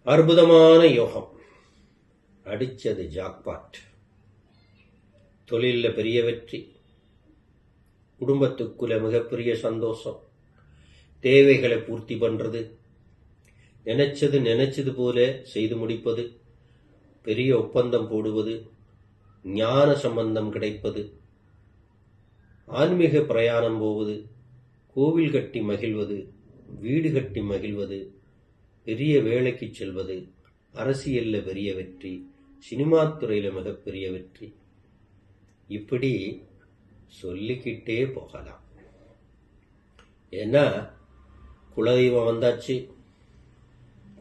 அற்புதமான யோகம். அடிச்சது ஜாக்பாட். தொழிலில் பெரிய வெற்றி, குடும்பத்துக்குள்ள மிகப்பெரிய சந்தோஷம், தேவைகளை பூர்த்தி பண்றது, நினைச்சது போல செய்து முடிப்பது, பெரிய ஒப்பந்தம் போடுவது, ஞான சம்பந்தம் கிடைப்பது, ஆன்மீக பிரயாணம் போவது, கோவில் கட்டி மகிழ்வது, வீடு கட்டி மகிழ்வது, பெரிய வேலைக்கு செல்வது, அரசியல்ல பெரிய வெற்றி, சினிமா துறையில மிகப்பெரிய வெற்றி, இப்படி சொல்லிக்கிட்டே போகலாம். ஏன்னா குலதெய்வம் வந்தாச்சு,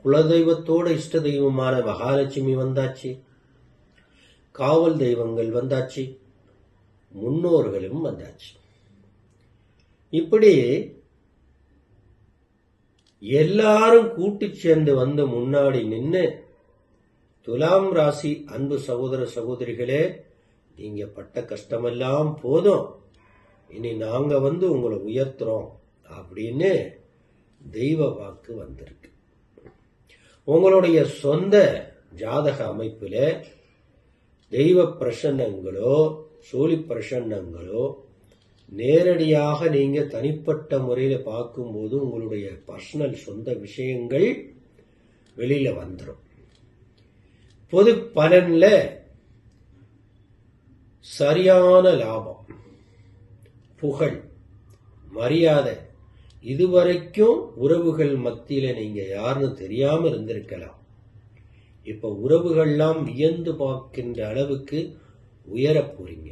குலதெய்வத்தோட இஷ்ட தெய்வமான மகாலட்சுமி வந்தாச்சு, காவல் தெய்வங்கள் வந்தாச்சு, முன்னோர்களும் வந்தாச்சு. இப்படி எல்லாரும் கூட்டு சேர்ந்து வந்து முன்னாடி நின்று, துலாம் ராசி அன்பு சகோதர சகோதரிகளே, நீங்க பட்ட கஷ்டமெல்லாம் போதும், இனி நாங்க வந்து உங்களை உயர்த்துறோம் அப்படின்னு தெய்வ வாக்கு வந்திருக்கு. உங்களுடைய சொந்த ஜாதக அமைப்புல தெய்வ பிரசன்னங்களோ சோழி பிரசன்னங்களோ நேரடியாக நீங்க தனிப்பட்ட முறையில பார்க்கும்போது உங்களுடைய பர்சனல் சொந்த விஷயங்கள் வெளியில வந்துடும். பொது பலன்ல சரியான லாபம், புகழ், மரியாதை, இதுவரைக்கும் உறவுகள் மத்தியில நீங்க யாருன்னு தெரியாம இருந்திருக்கலாம். இப்ப உறவுகள்லாம் வியந்து பார்க்கின்ற அளவுக்கு உயர போறீங்க.